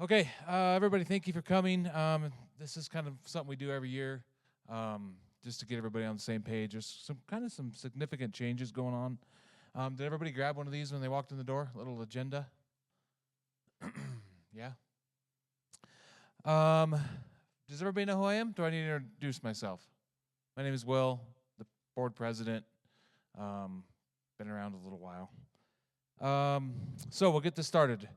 Okay, everybody, thank you for coming. This is kind of something we do every year, just to get everybody on the same page. There's some significant changes going on. Did everybody grab one of these when they walked in the door? A little agenda. Yeah. Does everybody know who I am? Do I need to introduce myself? My name is Will, the board president. Been around a little while. So we'll get this started.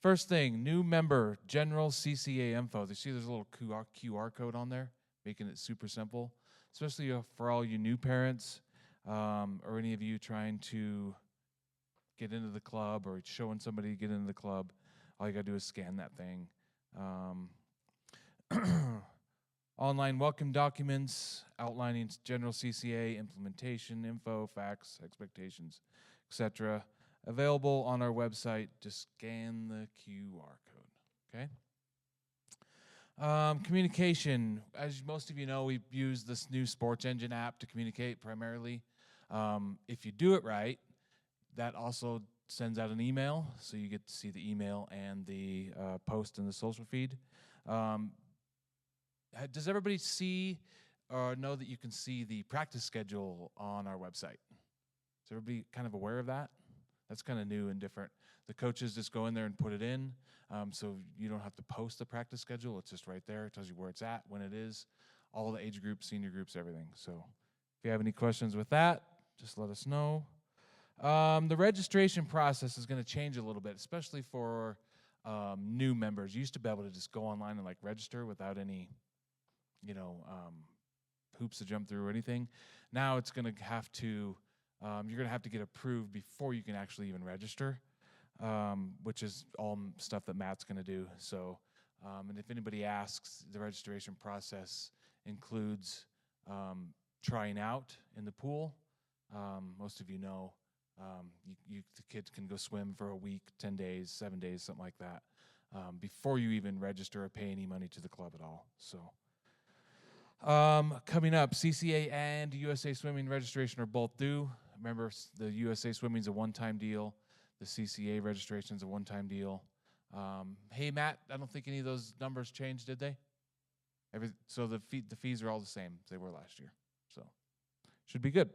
First thing, new member, general CCA info. You see there's a little QR code on there, making it super simple, especially for all you new parents or any of you trying to get into the club or showing somebody to get into the club. All you got to do is scan that thing. Online welcome documents outlining general CCA implementation, info, facts, expectations, etc. Available on our website. Just scan the QR code, okay? Communication. As most of you know, we use this new Sports Engine app to communicate primarily. If you do it right, that also sends out an email, so you get to see the email and the post in the social feed. Does everybody see or know that you can see the practice schedule on our website? Is everybody kind of aware of that? That's kind of new and different. The coaches just go in there and put it in, so you don't have to post the practice schedule. It's just right there. It tells you where it's at, when it is, all the age groups, senior groups, everything. So if you have any questions with that, just let us know. The registration process is going to change a little bit, especially for new members. You used to be able to just go online and register without any, hoops to jump through or anything. Now it's going to have to. You're going to have to get approved before you can actually even register, which is all stuff that Matt's going to do. So, and if anybody asks, the registration process includes trying out in the pool. Most of you know the kids can go swim for a week, 10 days, 7 days, something like that, before you even register or pay any money to the club at all. So. Coming up, CCA and USA Swimming registration are both due. Remember, the USA Swimming is a one-time deal. The CCA registration is a one-time deal. Hey, Matt, I don't think any of those numbers changed, did they? So the fees are all the same as they were last year. So should be good.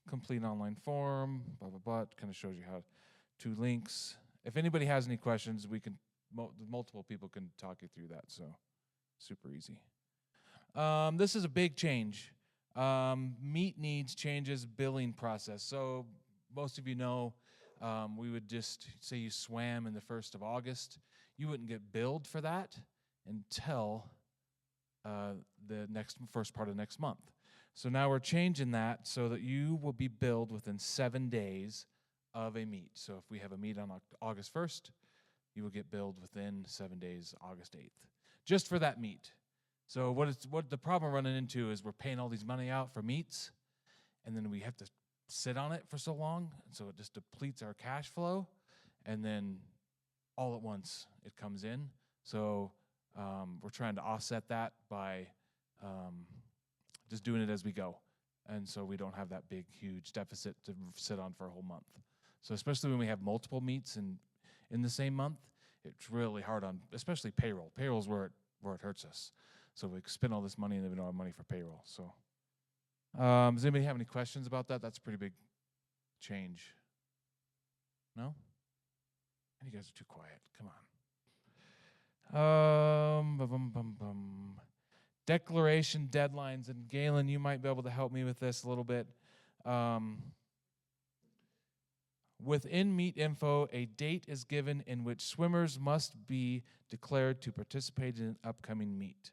Complete online form, blah, blah, blah. Kind of shows you how, 2 links. If anybody has any questions, we can, multiple people can talk you through that. So super easy. This is a big change. Meet needs changes billing process. So most of you know, we would just say you swam in the 1st of August. You wouldn't get billed for that until the first part of next month. So now we're changing that so that you will be billed within 7 days of a meet. So if we have a meet on August 1st, you will get billed within 7 days, August 8th, just for that meet. So what the problem we're running into is we're paying all these money out for meets, and then we have to sit on it for so long, and so it just depletes our cash flow, and then all at once it comes in. So we're trying to offset that by just doing it as we go, and so we don't have that big, huge deficit to sit on for a whole month. So especially when we have multiple meets in the same month, it's really hard on, especially payroll. Payroll's where it hurts us. So we spend all this money and then we don't have money for payroll. So does anybody have any questions about that? That's a pretty big change. No? And you guys are too quiet. Come on. Declaration deadlines. And Galen, you might be able to help me with this a little bit. Within meet info, a date is given in which swimmers must be declared to participate in an upcoming meet.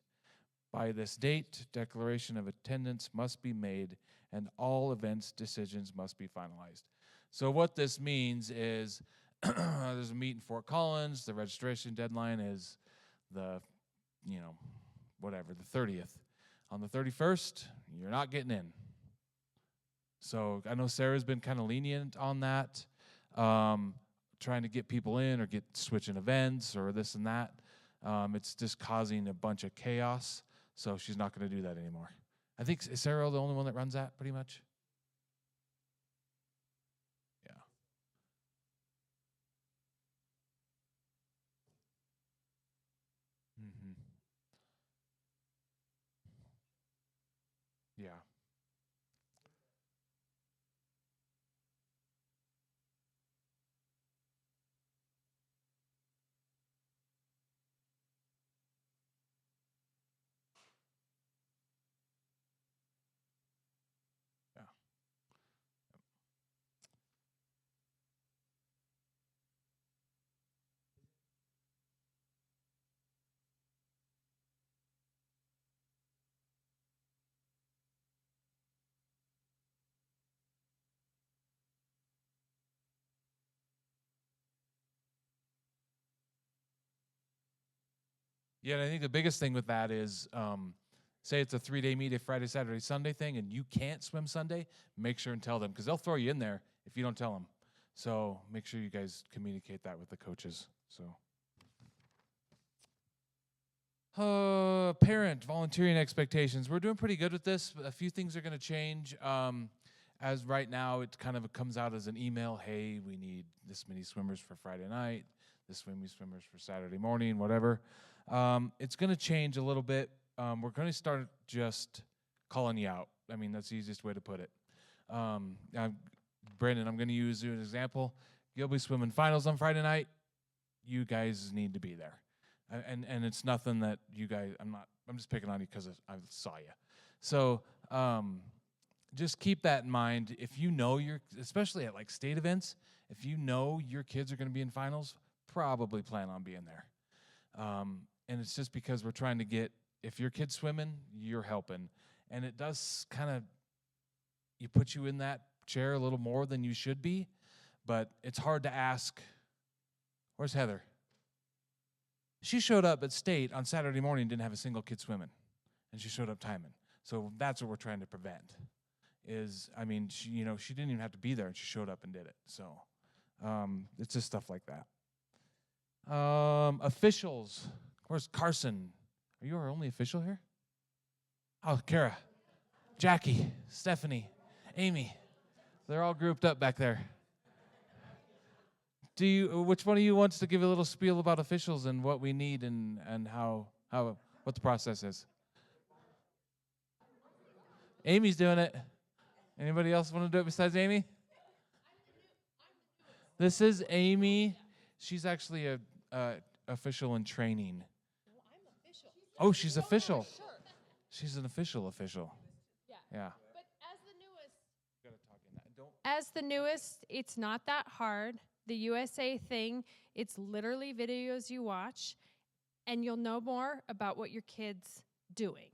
By this date, declaration of attendance must be made, and all events decisions must be finalized. So what this means is there's a meet in Fort Collins. The registration deadline is the 30th. On the 31st, you're not getting in. So I know Sarah's been kind of lenient on that, trying to get people in or get switching events or this and that. It's just causing a bunch of chaos, so she's not going to do that anymore. I think, is Sarah the only one that runs that pretty much? Yeah. Yeah, and I think the biggest thing with that is, say it's a 3-day meet, a Friday, Saturday, Sunday thing, and you can't swim Sunday, make sure and tell them, because they'll throw you in there if you don't tell them. So make sure you guys communicate that with the coaches. So, parent volunteering expectations. We're doing pretty good with this. A few things are going to change. As right now, it kind of comes out as an email. Hey, we need this many swimmers for Friday night, this many swimmers for Saturday morning, whatever. It's going to change a little bit. We're going to start just calling you out. I mean, that's the easiest way to put it. Brandon, I'm going to use you as an example. You'll be swimming finals on Friday night. You guys need to be there. And it's nothing that you guys, I'm just picking on you because I saw you. So just keep that in mind. If you know especially at like state events, if you know your kids are going to be in finals, probably plan on being there. And it's just because we're trying to get, if your kid's swimming, you're helping. And it does kind of, you put you in that chair a little more than you should be, but it's hard to ask. Where's Heather? She showed up at state on Saturday morning and didn't have a single kid swimming, and she showed up timing. So that's what we're trying to prevent. She didn't even have to be there, and she showed up and did it. So it's just stuff like that. Officials. Where's Carson? Are you our only official here? Oh, Kara, Jackie, Stephanie, Amy. They're all grouped up back there. Which one of you wants to give a little spiel about officials and what we need and what the process is? Amy's doing it. Anybody else want to do it besides Amy? This is Amy. She's actually a official in training. Oh, she's official. She's an official. Yeah. But as the newest, it's not that hard. The USA thing, it's literally videos you watch, and you'll know more about what your kid's doing.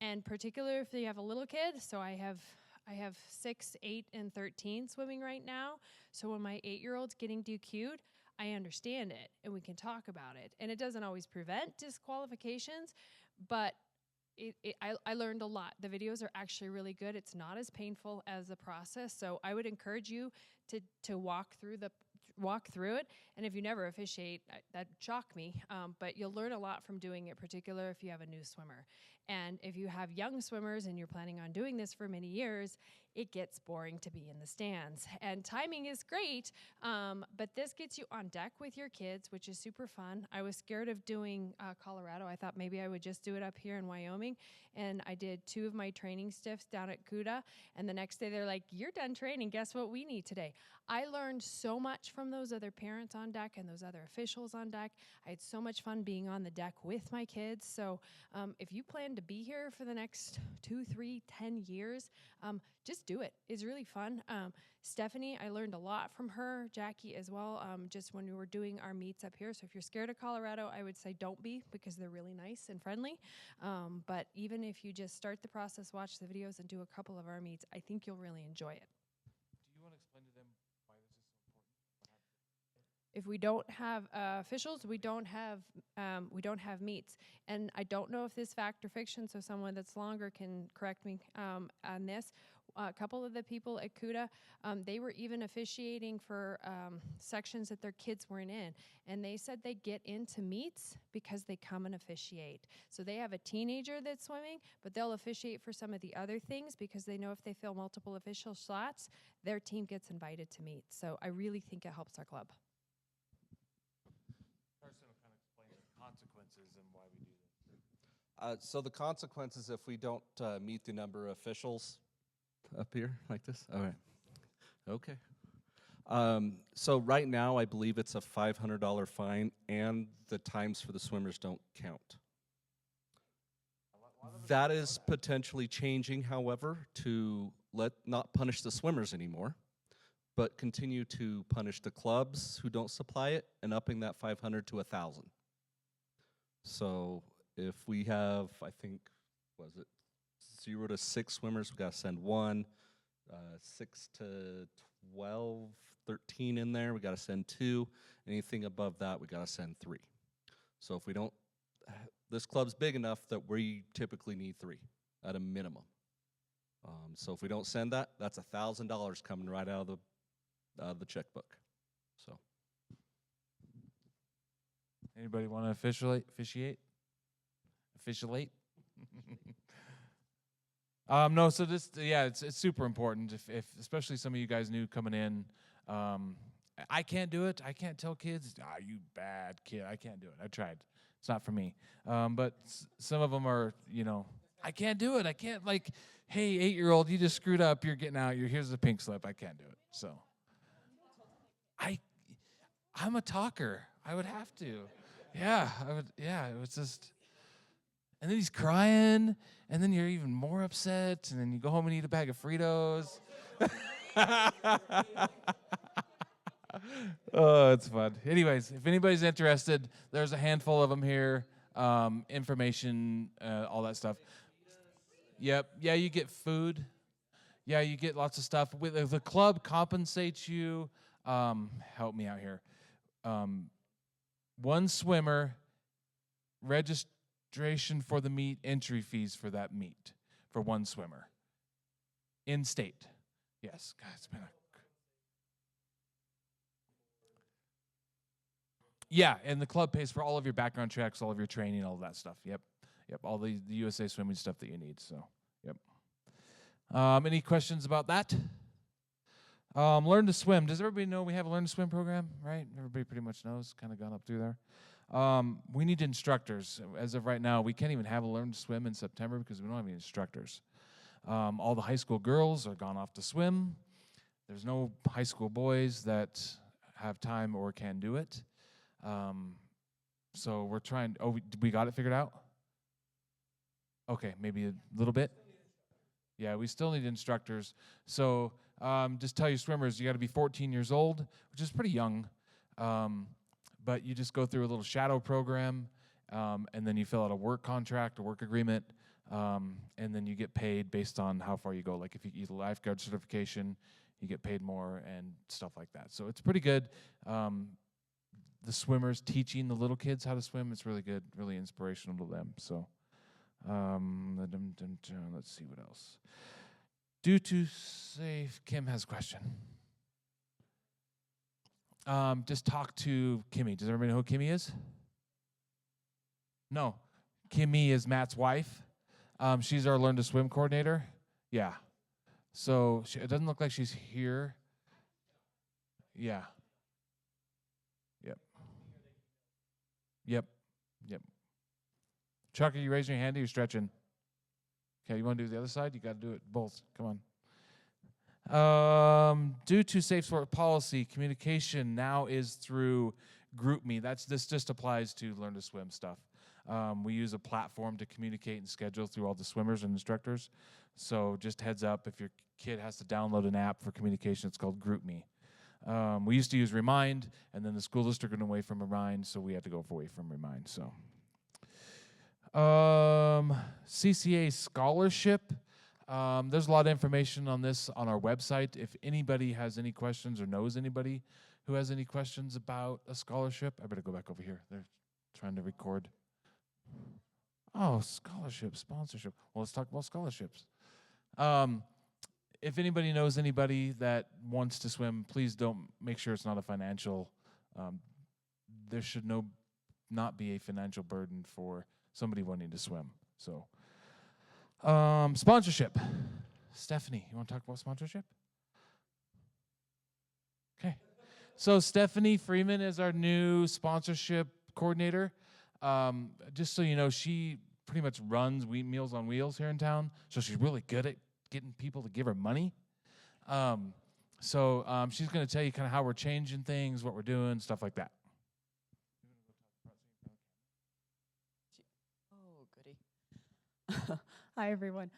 And particularly if you have a little kid, so I have 6, 8, and 13 swimming right now. So when my 8-year-old's getting DQ'd, I understand it, and we can talk about it. And it doesn't always prevent disqualifications, but I learned a lot. The videos are actually really good. It's not as painful as the process. So I would encourage you to walk through it. And if you never officiate, that'd shock me. But you'll learn a lot from doing it, particularly if you have a new swimmer. And if you have young swimmers and you're planning on doing this for many years, it gets boring to be in the stands. And timing is great, but this gets you on deck with your kids, which is super fun. I was scared of doing Colorado. I thought maybe I would just do it up here in Wyoming. And I did 2 of my training stiffs down at CUDA. And the next day they're like, you're done training. Guess what we need today? I learned so much from those other parents on deck and those other officials on deck. I had so much fun being on the deck with my kids. So if you plan to be here for the next 2, 3, 10 years, just do it. It's really fun. Stephanie, I learned a lot from her. Jackie as well, just when we were doing our meets up here. So if you're scared of Colorado, I would say don't be, because they're really nice and friendly. But even if you just start the process, watch the videos, and do a couple of our meets, I think you'll really enjoy it. Do you want to explain to them why this is so important? If we don't have officials, we don't have meets. And I don't know if this fact or fiction, so someone that's longer can correct me on this. A couple of the people at CUDA, they were even officiating for sections that their kids weren't in. And they said they get into meets because they come and officiate. So they have a teenager that's swimming, but they'll officiate for some of the other things because they know if they fill multiple official slots, their team gets invited to meets. So I really think it helps our club. Carson will kind of explain the consequences and why we do this. So the consequences if we don't meet the number of officials up here like this? All right. Okay. So right now I believe it's a $500 fine, and the times for the swimmers don't count. That is potentially changing, however, to not punish the swimmers anymore, but continue to punish the clubs who don't supply it, and upping that 500 to 1,000. So if we have, I think, was it 0 to 6 swimmers, we got to send 1. 6 to 12, 13 in there, we got to send 2. Anything above that, we got to send 3. So if we don't this club's big enough that we typically need 3 at a minimum. So if we don't send that, that's $1,000 coming right out of the checkbook. So Anybody want to officiate? No, so this, yeah, it's super important. If especially some of you guys new coming in, I can't do it. I can't tell kids, you bad kid. I can't do it. I tried. It's not for me. But some of them are, I can't do it. I can't, like, hey, 8-year-old, you just screwed up. You're getting out. Here's the pink slip. I can't do it. So I'm a talker. I would have to. Yeah, I would. Yeah, it was just. And then he's crying, and then you're even more upset, and then you go home and eat a bag of Fritos. Oh, it's fun. Anyways, if anybody's interested, there's a handful of them here. Information, all that stuff. Yep. Yeah, you get food. Yeah, you get lots of stuff. The club compensates you. Help me out here. One swimmer, registration for the meet, entry fees for that meet for one swimmer. In state. Yes. God, it's been Yeah, and the club pays for all of your background checks, all of your training, all of that stuff. Yep. All the USA swimming stuff that you need. So, yep. Any questions about that? Learn to swim. Does everybody know we have a Learn to Swim program, right? Everybody pretty much knows, kind of gone up through there. We need instructors. As of right now, we can't even have a Learn to Swim in September because we don't have any instructors. All the high school girls are gone off to swim. There's no high school boys that have time or can do it. So we're trying. We got it figured out? Okay, maybe a little bit. Yeah, we still need instructors. So just tell your swimmers you got to be 14 years old, which is pretty young. But you just go through a little shadow program, and then you fill out a work contract, a work agreement, and then you get paid based on how far you go. Like if you get a lifeguard certification, you get paid more and stuff like that. So it's pretty good. The swimmers teaching the little kids how to swim, it's really good, really inspirational to them. So let's see what else. Due to safe, Kim has a question. Just talk to Kimmy. Does everybody know who Kimmy is? No. Kimmy is Matt's wife. She's our Learn to Swim coordinator. Yeah. So it doesn't look like she's here. Yeah. Yep. Chuck, are you raising your hand or you're stretching? Okay, you want to do the other side? You got to do it both. Come on. Due to safe sport policy, communication now is through GroupMe. This just applies to Learn to Swim stuff. We use a platform to communicate and schedule through all the swimmers and instructors. So just heads up, if your kid has to download an app for communication, it's called GroupMe. We used to use Remind, and then the school district went away from Remind, so we had to go away from Remind. So, CCA scholarship. There's a lot of information on this on our website. If anybody has any questions or knows anybody who has any questions about a scholarship, I better go back over here. They're trying to record. Oh, scholarship, sponsorship. Well, let's talk about scholarships. If anybody knows anybody that wants to swim, please don't make sure it's not a financial. There should not be a financial burden for somebody wanting to swim. So, sponsorship. Stephanie, you want to talk about sponsorship? Okay. So Stephanie Freeman is our new sponsorship coordinator. Just so you know, she pretty much runs Meals on Wheels here in town. So she's really good at getting people to give her money. So she's going to tell you kind of how we're changing things, what we're doing, stuff like that. Oh, goody. Hi, everyone.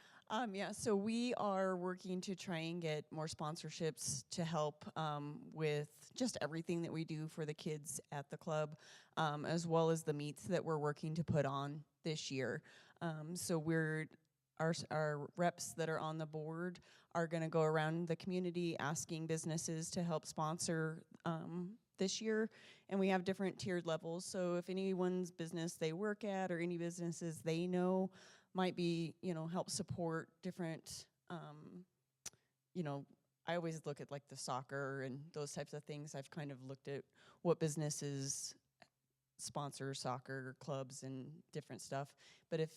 So we are working to try and get more sponsorships to help with just everything that we do for the kids at the club, as well as the meets that we're working to put on this year. So our reps that are on the board are going to go around the community asking businesses to help sponsor this year, and we have different tiered levels. So if anyone's business they work at or any businesses they know might be, help support different, I always look at like the soccer and those types of things. I've kind of looked at what businesses sponsor soccer clubs and different stuff. But if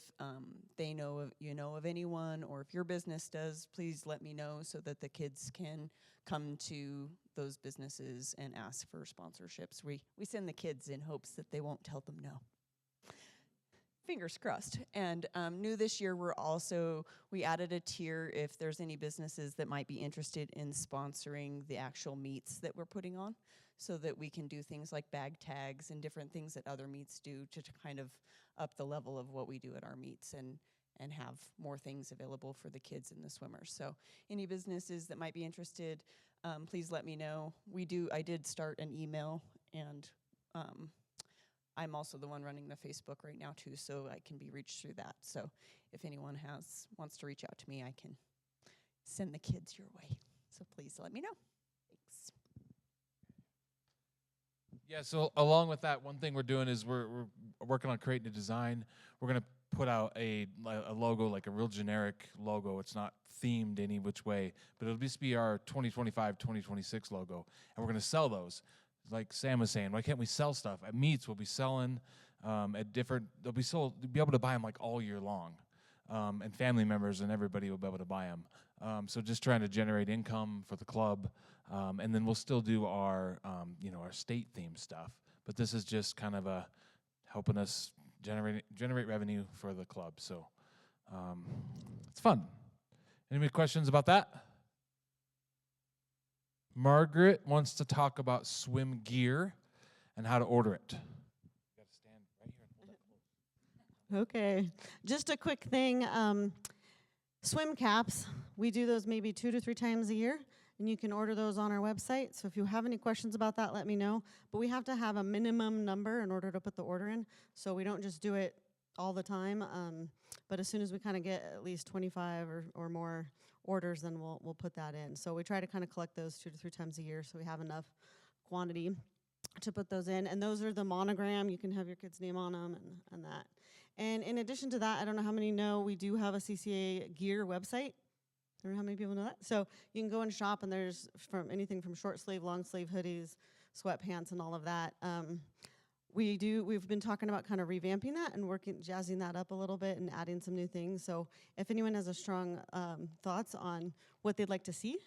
they know of anyone, or if your business does, please let me know so that the kids can come to those businesses and ask for sponsorships. We send the kids in hopes that they won't tell them no. Fingers crossed. And new this year, we added a tier if there's any businesses that might be interested in sponsoring the actual meets that we're putting on, so that we can do things like bag tags and different things that other meets do to kind of up the level of what we do at our meets and have more things available for the kids and the swimmers. So any businesses that might be interested, please let me know. I did start an email, and I'm also the one running the Facebook right now too, so I can be reached through that. So if anyone wants to reach out to me, I can send the kids your way. So please let me know. Thanks. Yeah, so along with that, one thing we're doing is we're working on creating a design. We're going to put out a logo, like a real generic logo. It's not themed any which way, but it'll just be our 2025, 2026 logo. And we're going to sell those. Like Sam was saying, why can't we sell stuff? At meets, we'll be selling at different, they'll be sold, you'll be able to buy them like all year long. And family members and everybody will be able to buy them. So just trying to generate income for the club. And then we'll still do our, our state theme stuff. But this is just kind of helping us generate revenue for the club. So it's fun. Any questions about that? Margaret wants to talk about swim gear and how to order it. You got to stand right here and hold that close. Okay, just a quick thing. Swim caps, we do those maybe 2 to 3 times a year, and you can order those on our website. So if you have any questions about that, let me know. But we have to have a minimum number in order to put the order in, so we don't just do it all the time. But as soon as we kind of get at least 25 or more orders, then we'll put that in. So we try to kind of collect those 2 to 3 times a year, so we have enough quantity to put those in. And those are the monogram. You can have your kid's name on them and that. And in addition to that, I don't know how many know, we do have a CCA gear website. I don't know how many people know that. So you can go and shop, and there's from anything from short sleeve, long sleeve hoodies, sweatpants, and all of that. We've been talking about kind of revamping that and jazzing that up a little bit and adding some new things. So if anyone has a strong thoughts on what they'd like to see,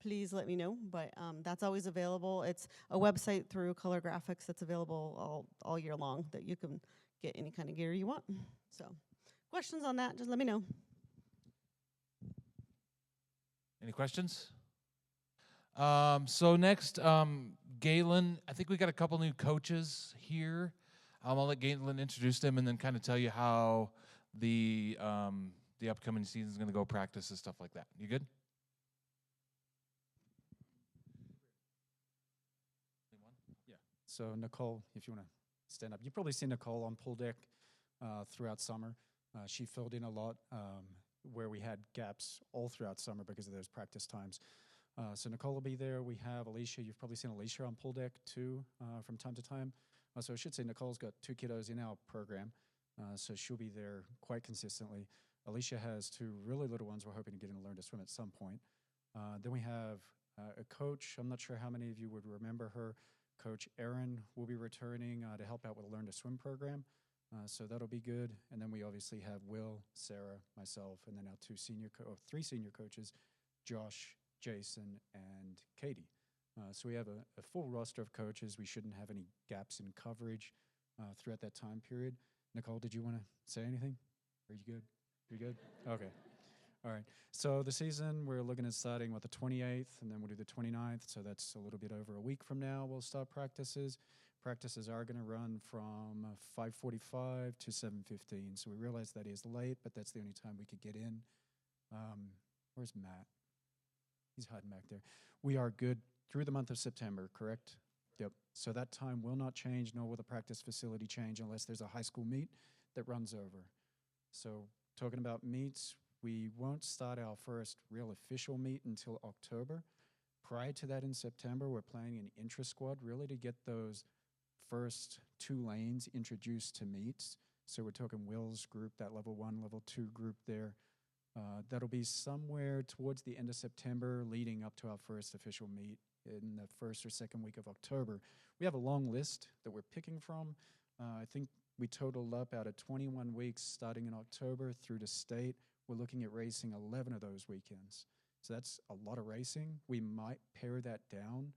please let me know. But that's always available. It's a website through Color Graphics that's available all year long, that you can get any kind of gear you want. So questions on that, just let me know. Any questions? So next, Galen, I think we got a couple new coaches here. I'll let Galen introduce them and then kind of tell you how the upcoming season is going to go, practice and stuff like that. You good? Yeah. So Nicole, if you want to stand up, you've probably seen Nicole on pool deck throughout summer. She filled in a lot where we had gaps all throughout summer because of those practice times. So Nicole will be there. We have Alicia. You've probably seen Alicia on pool deck too from time to time. So I should say Nicole's got 2 kiddos in our program, so she'll be there quite consistently. Alicia has 2 really little ones we're hoping to get in to learn to swim at some point. Then we have a coach. I'm not sure how many of you would remember her. Coach Erin will be returning to help out with the Learn to Swim program. So that'll be good. And then we obviously have Will, Sarah, myself, and then our 3 senior coaches, Josh, Jason, and Katie. So we have a full roster of coaches. We shouldn't have any gaps in coverage throughout that time period. Nicole, did you want to say anything? Are you good? You good? Okay. All right. So the season, we're looking at starting with the 28th, and then we'll do the 29th. So that's a little bit over a week from now. We'll start practices. Practices are going to run from 5:45 to 7:15. So we realize that is late, but that's the only time we could get in. Where's Matt? He's hiding back there. We are good through the month of September, correct? Yep. So that time will not change, nor will the practice facility change unless there's a high school meet that runs over. So talking about meets, we won't start our first real official meet until October. prior to that in September, we're planning an intra-squad really to get those first 2 lanes introduced to meets. So we're talking Will's group, that level 1, level 2 group there. That'll be somewhere towards the end of September, leading up to our first official meet in the first or second week of October. We have a long list that we're picking from. I think we totaled up out of 21 weeks starting in October through to state. We're looking at racing 11 of those weekends. So that's a lot of racing. We might pare that down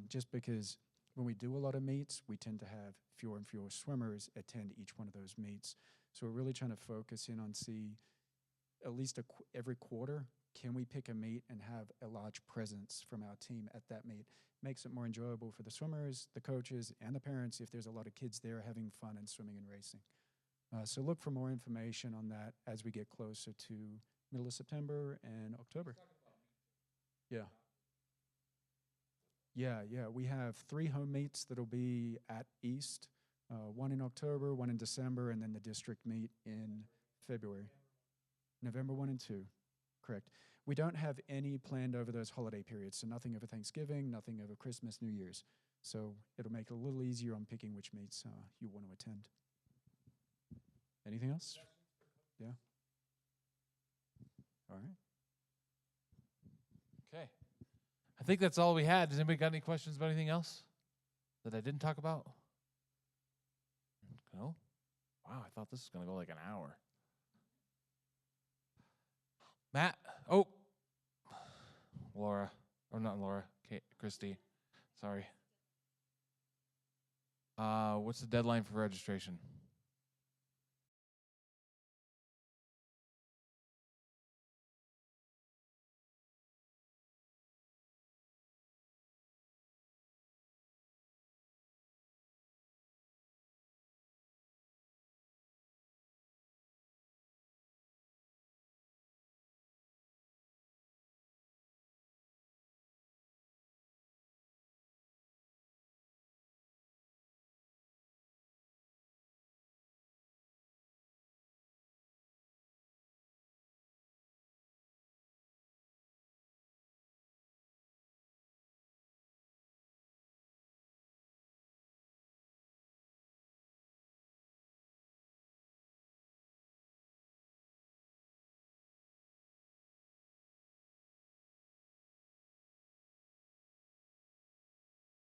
just because when we do a lot of meets, we tend to have fewer and fewer swimmers attend each one of those meets. So we're really trying to focus in on at least every quarter, can we pick a meet and have a large presence from our team at that meet? Makes it more enjoyable for the swimmers, the coaches, and the parents if there's a lot of kids there having fun and swimming and racing. So look for more information on that as we get closer to middle of September and October. Yeah. Yeah. We have 3 home meets that'll be at East, 1 in October, 1 in December, and then the district meet in February. November 1 and 2, correct. We don't have any planned over those holiday periods, so nothing over Thanksgiving, nothing over Christmas, New Year's. So it'll make it a little easier on picking which meets you want to attend. Anything else? Yeah. All right. Okay. I think that's all we had. Does anybody got any questions about anything else that I didn't talk about? No? Wow, I thought this was going to go like an hour. Matt? Oh. Laura. Or not Laura. Kate, Christy. Sorry. What's the deadline for registration?